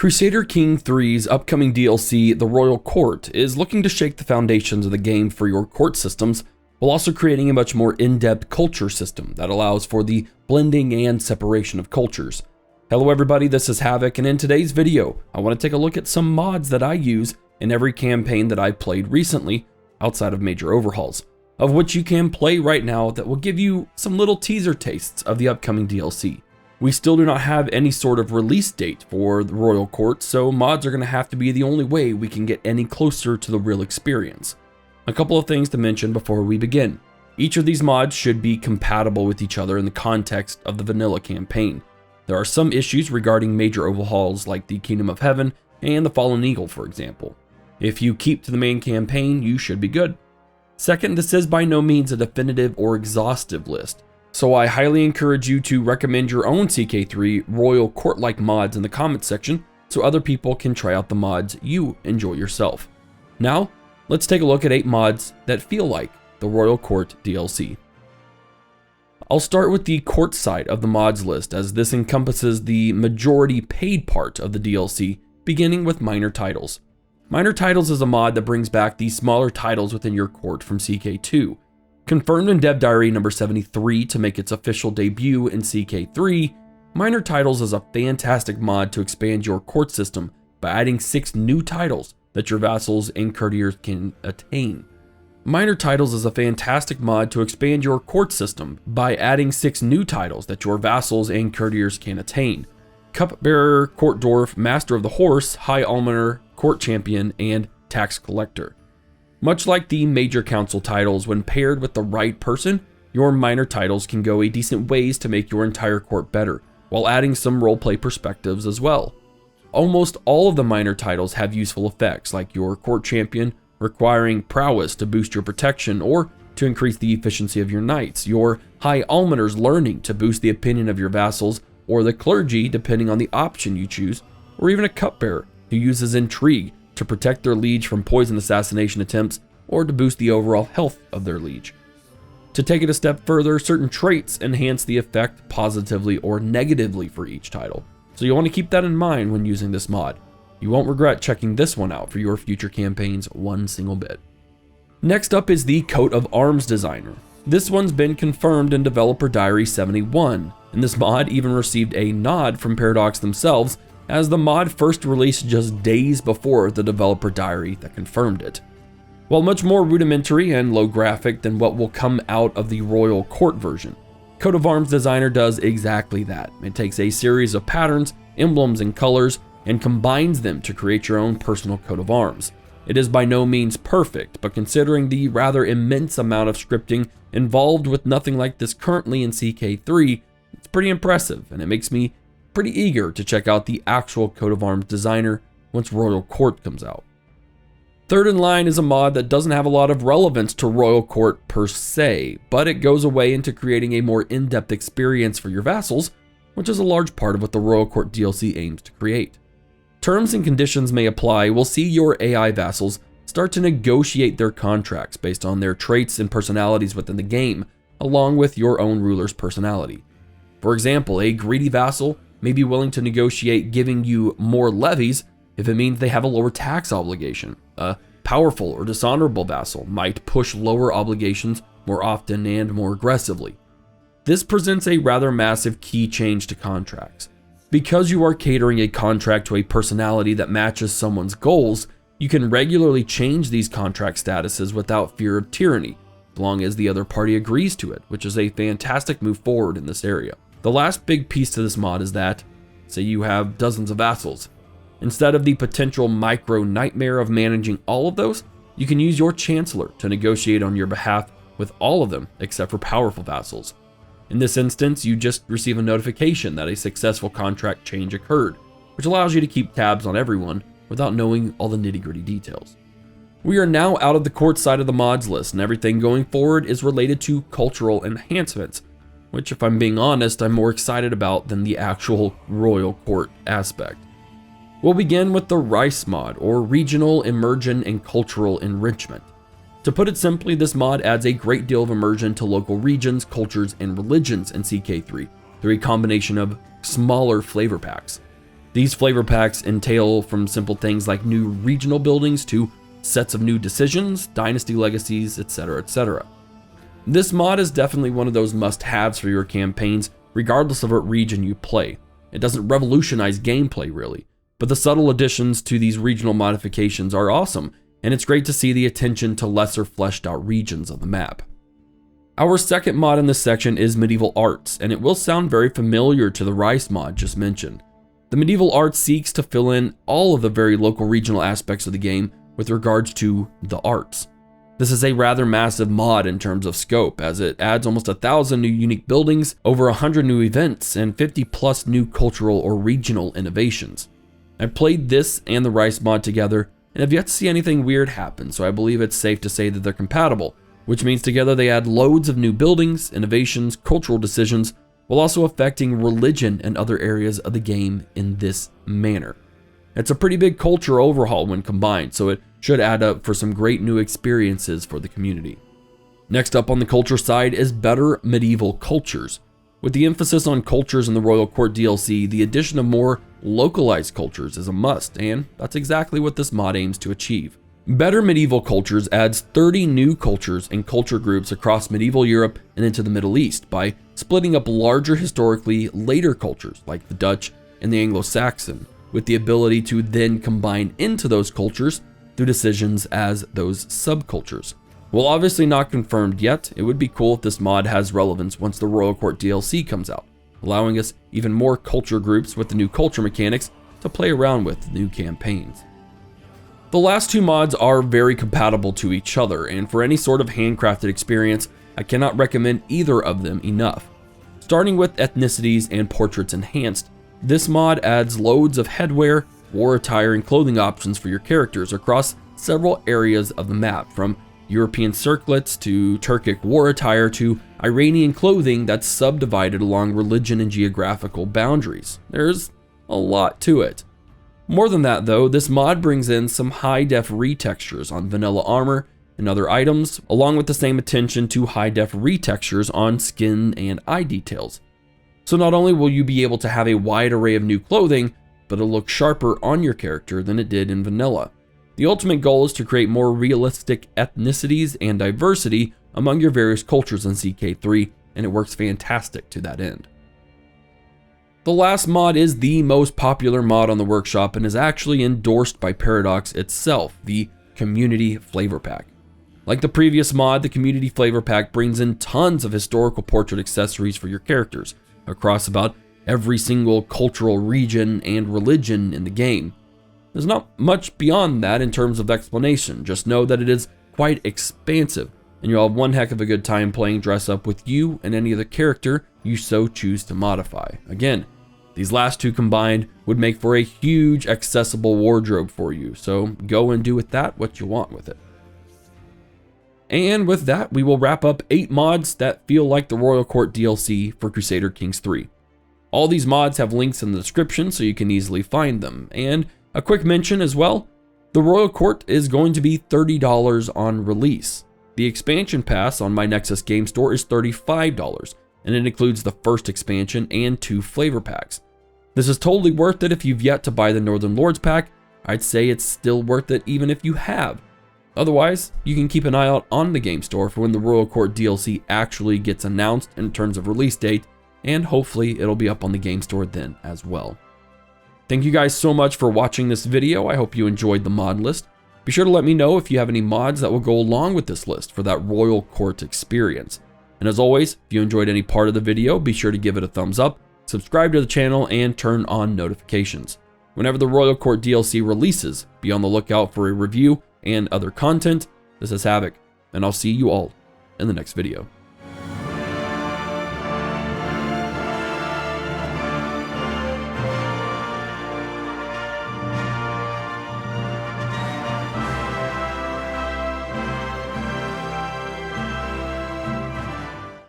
Crusader Kings III's upcoming DLC, The Royal Court, is looking to shake the foundations of the game for your court systems, while also creating a much more in-depth culture system that allows for the blending and separation of cultures. Hello everybody, this is Havoc, and in today's video, I want to take a look at some mods that I use in every campaign that I've played recently, outside of major overhauls, of which you can play right now that will give you some little teaser tastes of the upcoming DLC. We still do not have any sort of release date for the Royal Court, so mods are going to have to be the only way we can get any closer to the real experience. A couple of things to mention before we begin. Each of these mods should be compatible with each other in the context of the vanilla campaign. There are some issues regarding major overhauls like the Kingdom of Heaven and the Fallen Eagle, for example. If you keep to the main campaign, you should be good. Second, this is by no means a definitive or exhaustive list, so I highly encourage you to recommend your own CK3 Royal Court-like mods in the comments section so other people can try out the mods you enjoy yourself. Now, let's take a look at 8 mods that feel like the Royal Court DLC. I'll start with the court side of the mods list, as this encompasses the majority paid part of the DLC, beginning with Minor Titles. Minor Titles is a mod that brings back the smaller titles within your court from CK2. Confirmed in Dev Diary number 73 to make its official debut in CK3, Minor Titles is a fantastic mod to expand your court system by adding 6 new titles that your vassals and courtiers can attain. Minor Titles is a fantastic mod to expand your court system by adding 6 new titles that your vassals and courtiers can attain: Cupbearer, Court Dwarf, Master of the Horse, High Almoner, Court Champion, and Tax Collector. Much like the major council titles, when paired with the right person, your minor titles can go a decent ways to make your entire court better, while adding some roleplay perspectives as well. Almost all of the minor titles have useful effects, like your Court Champion requiring prowess to boost your protection or to increase the efficiency of your knights, your High Almoner's learning to boost the opinion of your vassals, or the clergy depending on the option you choose, or even a cupbearer who uses intrigue to protect their liege from poison assassination attempts or to boost the overall health of their liege. To take it a step further, certain traits enhance the effect positively or negatively for each title, so you'll want to keep that in mind when using this mod. You won't regret checking this one out for your future campaigns one single bit. Next up is the Coat of Arms Designer. This one's been confirmed in Developer Diary 71, and this mod even received a nod from Paradox themselves, as the mod first released just days before the Developer Diary that confirmed it. While much more rudimentary and low graphic than what will come out of the Royal Court version, Coat of Arms Designer does exactly that. It takes a series of patterns, emblems, and colors and combines them to create your own personal coat of arms. It is by no means perfect, but considering the rather immense amount of scripting involved with nothing like this currently in CK3, it's pretty impressive, and it makes me pretty eager to check out the actual Coat of Arms Designer once Royal Court comes out. Third in line is a mod that doesn't have a lot of relevance to Royal Court per se, but it goes away into creating a more in-depth experience for your vassals, which is a large part of what the Royal Court DLC aims to create. Terms and conditions may apply. We'll see your AI vassals start to negotiate their contracts based on their traits and personalities within the game, along with your own ruler's personality. For example, a greedy vassal may be willing to negotiate giving you more levies if it means they have a lower tax obligation. A powerful or dishonorable vassal might push lower obligations more often and more aggressively. This presents a rather massive key change to contracts. Because you are catering a contract to a personality that matches someone's goals, you can regularly change these contract statuses without fear of tyranny, as long as the other party agrees to it, which is a fantastic move forward in this area. The last big piece to this mod is that, say you have dozens of vassals. Instead of the potential micro nightmare of managing all of those, you can use your Chancellor to negotiate on your behalf with all of them except for powerful vassals. In this instance, you just receive a notification that a successful contract change occurred, which allows you to keep tabs on everyone without knowing all the nitty-gritty details. We are now out of the court side of the mods list, and everything going forward is related to cultural enhancements, which, if I'm being honest, I'm more excited about than the actual Royal Court aspect. We'll begin with the RICE mod, or Regional Immersion and Cultural Enrichment. To put it simply, this mod adds a great deal of immersion to local regions, cultures, and religions in CK3 through a combination of smaller flavor packs. These flavor packs entail from simple things like new regional buildings to sets of new decisions, dynasty legacies, etc., etc. This mod is definitely one of those must-haves for your campaigns, regardless of what region you play. It doesn't revolutionize gameplay really, but the subtle additions to these regional modifications are awesome, and it's great to see the attention to lesser fleshed out regions of the map. Our second mod in this section is Medieval Arts, and it will sound very familiar to the Rice mod just mentioned. The Medieval Arts seeks to fill in all of the very local regional aspects of the game with regards to the arts. This is a rather massive mod in terms of scope, as it adds almost 1,000 new unique buildings, over 100 new events, and 50 plus new cultural or regional innovations. I played this and the Rice mod together and have yet to see anything weird happen, so I believe it's safe to say that they're compatible, which means together they add loads of new buildings, innovations, cultural decisions, while also affecting religion and other areas of the game in this manner. It's a pretty big culture overhaul when combined, so it should add up for some great new experiences for the community. Next up on the culture side is Better Medieval Cultures. With the emphasis on cultures in the Royal Court DLC, the addition of more localized cultures is a must, and that's exactly what this mod aims to achieve. Better Medieval Cultures adds 30 new cultures and culture groups across medieval Europe and into the Middle East by splitting up larger historically later cultures like the Dutch and the Anglo-Saxon, with the ability to then combine into those cultures through decisions as those subcultures. While obviously not confirmed yet, it would be cool if this mod has relevance once the Royal Court DLC comes out, allowing us even more culture groups with the new culture mechanics to play around with new campaigns. The last two mods are very compatible to each other, and for any sort of handcrafted experience, I cannot recommend either of them enough. Starting with Ethnicities and Portraits Enhanced, this mod adds loads of headwear, war attire, and clothing options for your characters across several areas of the map, from European circlets to Turkic war attire to Iranian clothing that's subdivided along religion and geographical boundaries. There's a lot to it. More than that though, this mod brings in some high-def retextures on vanilla armor and other items, along with the same attention to high-def retextures on skin and eye details. So not only will you be able to have a wide array of new clothing, but it'll look sharper on your character than it did in vanilla. The ultimate goal is to create more realistic ethnicities and diversity among your various cultures in CK3, and it works fantastic to that end. The last mod is the most popular mod on the workshop and is actually endorsed by Paradox itself, the Community Flavor Pack. Like the previous mod, the Community Flavor Pack brings in tons of historical portrait accessories for your characters across about every single cultural region and religion in the game. There's not much beyond that in terms of explanation, just know that it is quite expansive, and you'll have one heck of a good time playing dress up with you and any other character you so choose to modify. Again, these last two combined would make for a huge accessible wardrobe for you, so go and do with that what you want with it. And with that, we will wrap up 8 mods that feel like the Royal Court DLC for Crusader Kings III. All these mods have links in the description so you can easily find them, and a quick mention as well, the Royal Court is going to be $30 on release. The expansion pass on my Nexus game store is $35, and it includes the first expansion and 2 flavor packs. This is totally worth it if you've yet to buy the Northern Lords pack. I'd say it's still worth it even if you have. Otherwise, you can keep an eye out on the game store for when the Royal Court DLC actually gets announced in terms of release date, and hopefully it'll be up on the game store then as well. Thank you guys so much for watching this video. I hope you enjoyed the mod list. Be sure to let me know if you have any mods that will go along with this list for that Royal Court experience. And as always, if you enjoyed any part of the video, be sure to give it a thumbs up, subscribe to the channel, and turn on notifications. Whenever the Royal Court DLC releases, be on the lookout for a review and other content. This is Havoc, and I'll see you all in the next video.